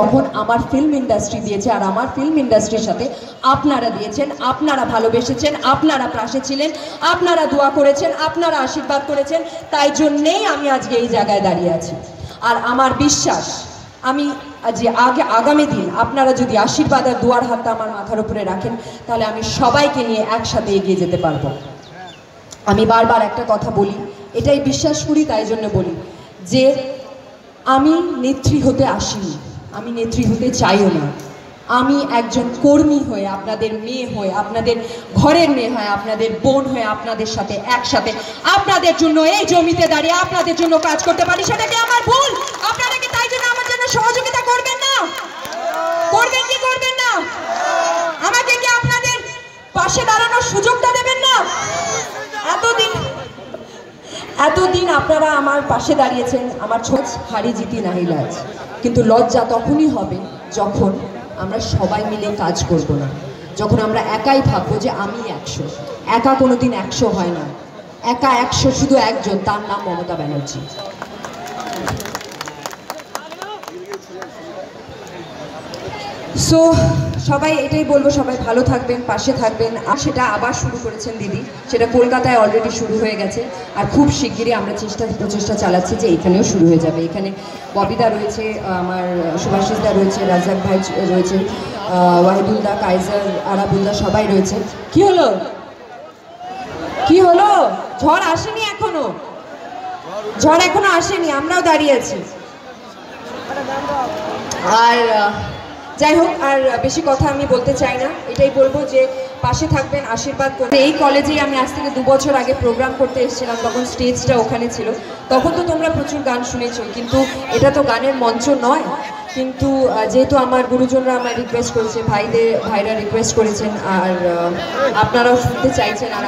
তখন আমার film industry দিয়েছে, আর আমার ফিল্ম ইন্ডাস্ট্রির সাথে আপনারা দিয়েছেন, আপনারা ভালোবেসেছেন, আপনারা পাশে ছিলেন, আপনারা দোয়া করেছেন, আপনারা আশীর্বাদ করেছেন, তাই জন্যেই আমি আজকে এই জায়গায় দাঁড়িয়ে আছি। আর আমার বিশ্বাস আমি যে আগামী দিন আপনারা যদি আশীর্বাদ আর দোয়ার হাতটা আমার মাথার উপরে রাখেন, তাহলে আমি সবাইকে নিয়ে একসাথে এগিয়ে যেতে পারবো। আমি বারবার একটা কথা বলি, এটাই বিশ্বাস করি, তাই জন্য বলি যে আমি নেত্রী হতে আসিনি, আমি নেত্রী হতে চাইও না। আমি একজন কর্মী হয়ে, আপনাদের মেয়ে হয়ে, আপনাদের ঘরের মেয়ে হয়ে, আপনাদের বোন হয়ে, আপনাদের সাথে একসাথে আপনাদের জন্য এই জমিতে দাঁড়িয়ে আপনাদের জন্য কাজ করতে পারি, সেটা কি আমার ভুল? আপনারা কি তাই জন্য আমার জন্য সহযোগিতা করবেন না? করবেন কি করবেন না? আমাকে কি আপনাদের পাশে দাঁড়ানোর সুযোগটা দেবেন না? এতদিন আপনারা আমার পাশে দাঁড়িয়েছেন, আমার ছোট হারি জিতি নাহি লাজ, কিন্তু লজ্জা তখনই হবে যখন আমরা সবাই মিলে কাজ করব না, যখন আমরা একাই ভাববো যে আমি 100। একা কোনোদিন 100 হয় না, একা 100 শুধু একজন, তার নাম মমতা ব্যানার্জি। সো সবাই এটাই বলবো, সবাই ভালো থাকবেন, পাশে থাকবেন। আর সেটা আবার শুরু করেছেন দিদি, সেটা কলকাতায় অলরেডি শুরু হয়ে গেছে, আর খুব শিগগিরই আমরা প্রচেষ্টা চালাচ্ছি যে এখানেও শুরু হয়ে যাবে। এখানে ববিদা রয়েছে, আমার সুভাষিসদা রয়েছে, রাজাক ভাই রয়েছে, ওয়াহিদুলদা, কাইজার, আরাবুলদা, সবাই রয়েছে। কি হলো কি হলো? ঝড় আসেনি এখনো, ঝড় এখনো আসেনি, আমরাও দাঁড়িয়ে আছি। আর যাই হোক, আর বেশি কথা আমি বলতে চাই না, এটাই বলবো যে পাশে থাকবেন, আশীর্বাদ করবেন। এই কলেজেই আমি আজ থেকে 2 বছর আগে প্রোগ্রাম করতে এসেছিলাম, তখন স্টেজটা ওখানে ছিল। তখন তো তোমরা প্রচুর গান শুনেছো, কিন্তু এটা তো গানের মঞ্চ নয়। কিন্তু যেহেতু আমার গুরুজনরা আমার রিকোয়েস্ট করেছে, ভাইরা রিকোয়েস্ট করেছেন, আর আপনারাও শুনতে চাইছেন, আর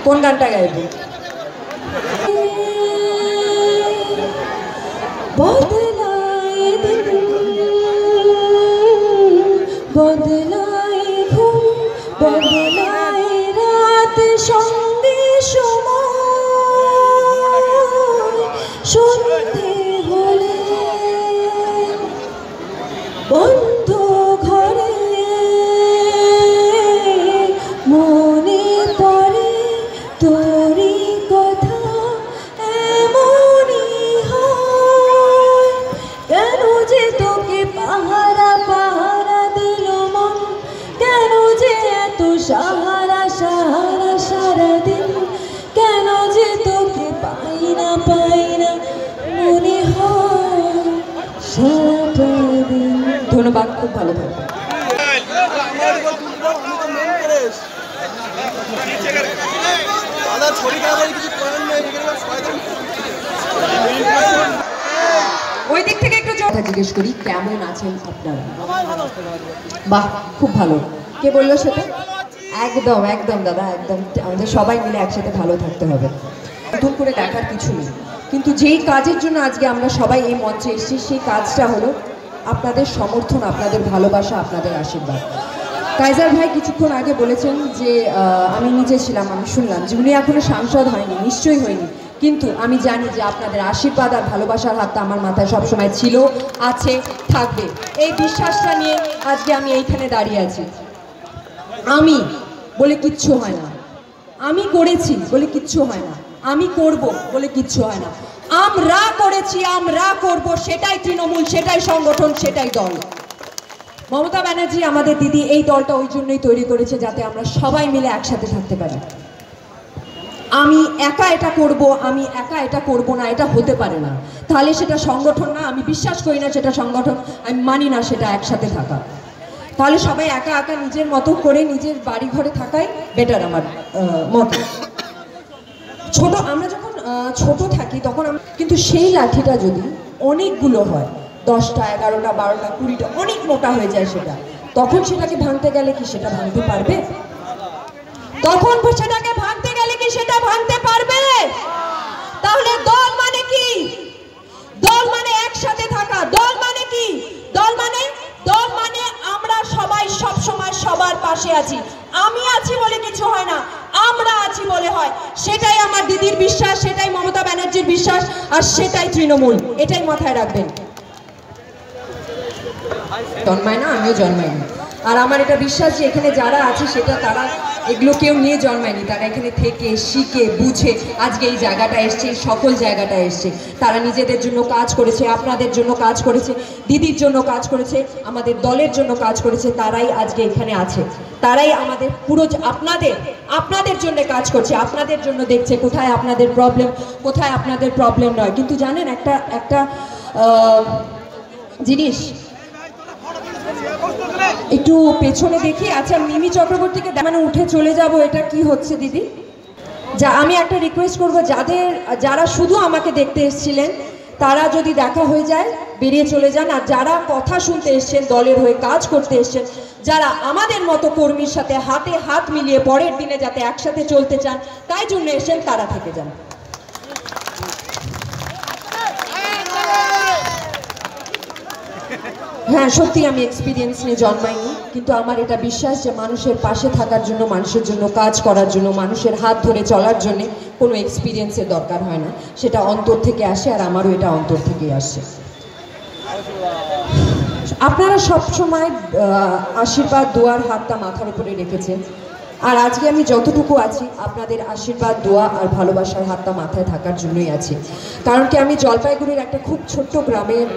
কোন গানটা গাইবে? বদলায় ঘুম, বদলায় রাত, সঙ্গে সময় সন্ধে হলে বন্ধ ঘরে মনে পড়ে তোরই কথা, এমনই হয়। কেন যে তোকে পাহারা দিল মন, কেন যে এত সাহারা সারাদিন, কেন যে তোকে পাই না মনে হয় সারাদিন। ধন্যবাদ, খুব ভালো থাকবেন। ওই দিক থেকে একটু কথা জিজ্ঞেস করি, কেমন আছেন আপনারা? বাহ, খুব ভালো। কে বললো সেটা? একদম একদম দাদা, একদম। আমাদের সবাই মিলে একসাথে ভালো থাকতে হবে, নতুন করে দেখার কিছু নেই। কিন্তু যেই কাজের জন্য আজকে আমরা সবাই এই মঞ্চে এসেছি, সেই কাজটা হলো আপনাদের সমর্থন, আপনাদের ভালোবাসা, আপনাদের আশীর্বাদ। কাইজার ভাই কিছুক্ষণ আগে বলেছেন যে আমি নিজে ছিলাম, আমি শুনলাম যে উনি এখনো সাংসদ হয়নি, নিশ্চয়ই হয়নি, কিন্তু আমি জানি যে আপনাদের আশীর্বাদ আর ভালোবাসার হাতটা আমার মাথায় সবসময় ছিল, আছে, থাকবে। এই বিশ্বাসটা নিয়ে আজকে আমি এইখানে দাঁড়িয়ে আছি। আমি বলে কিচ্ছু হয় না, আমি করেছি বলে কিচ্ছু হয় না, আমি করব বলে কিচ্ছু হয় না। আমরা করেছি, আমরা করব, সেটাই তৃণমূল, সেটাই সংগঠন, সেটাই দল। মমতা ব্যানার্জি আমাদের দিদি এই দলটা ওই জন্যই তৈরি করেছে, যাতে আমরা সবাই মিলে একসাথে থাকতে পারি। আমি একা এটা করব, আমি একা এটা করব না, এটা হতে পারে না। তাহলে সেটা সংগঠন না, আমি বিশ্বাস করি না সেটা সংগঠন, আমি মানি না সেটা একসাথে থাকা। তাহলে সবাই একা একা নিজের মতো করে নিজের বাড়ি ঘরে থাকাই বেটার আমার মতে। আমরা যখন ছোট থাকি তখন কিন্তু সেই লাঠিটা যদি অনেকগুলো হয়, 10টা, 11টা, 12টা, 20টা, অনেক মোটা হয়ে যায় সেটা, তখন সেটাকে ভাঙতে গেলে কি সেটা ভাঙতে পারবে? তখন সেটাকে ভাঙতে গেলে কি সেটা ভাঙতে পারবে? তাহলে দল মানে কি? দল মানে একসাথে থাকা। দল মানে কি? দল মানে আমরা সবাই সব সময় সবার পাশে আছি। আমি আছি বলে কিছু হয় না, আমরা আছি বলে হয়। সেটাই আমার দিদির বিশ্বাস, সেটাই মমতা ব্যানার্জির বিশ্বাস, আর সেটাই তৃণমূল। এটাই মাথায় রাখবেন। জন্মায় না, আমিও জন্মাইনি। আর আমার এটা বিশ্বাস যে এখানে যারা আছে সেটা তারা এগুলো কেউ নিয়ে জন্মায়নি, তারা এখানে থেকে শিখে বুঝে আজকে এই জায়গাটা এসছে, সকল জায়গাটা এসছে। তারা নিজেদের জন্য কাজ করেছে, আপনাদের জন্য কাজ করেছে, দিদির জন্য কাজ করেছে, আমাদের দলের জন্য কাজ করেছে, তারাই আজকে এখানে আছে। তারাই আমাদের পুরো আপনাদের জন্য কাজ করছে, আপনাদের জন্য দেখছে কোথায় আপনাদের প্রবলেম, কোথায় আপনাদের প্রবলেম নয়। কিন্তু জানেন একটা জিনিস, একটু পেছনে দেখি। আচ্ছা, মিমি চক্রবর্তীকে মানে উঠে চলে যাব, এটা কি হচ্ছে দিদি? যা আমি একটা রিকোয়েস্ট করব, যারা শুধু আমাকে দেখতে এসেছিলেন তারা যদি দেখা হয়ে যায় বেরিয়ে চলে যান, আর যারা কথা শুনতে এসছেন, দলের হয়ে কাজ করতে এসছেন, যারা আমাদের মতো কর্মীর সাথে হাতে হাত মিলিয়ে পরের দিনে যাতে একসাথে চলতে চান তাই জন্য এসেছেন, তারা থেকে যান। হ্যাঁ, সত্যি আমি এক্সপিরিয়েন্স নিয়ে জন্মাইনি, কিন্তু আমার এটা বিশ্বাস যে মানুষের পাশে থাকার জন্য, মানুষের জন্য কাজ করার জন্য, মানুষের হাত ধরে চলার জন্য কোনো এক্সপিরিয়েন্সের দরকার হয় না, সেটা অন্তর থেকে আসে। আর আমারও এটা অন্তর থেকেই আসে। আপনারা সবসময় আশীর্বাদ দোয়ার হাতটা মাথার উপরে রেখেছেন, আর আজকে আমি যতটুকু আছি আপনাদের আশীর্বাদ দোয়া আর ভালোবাসার হাতটা মাথায় থাকার জন্যই আছি। কারণ কি, আমি জলপাইগুড়ির একটা খুব ছোট্ট গ্রামের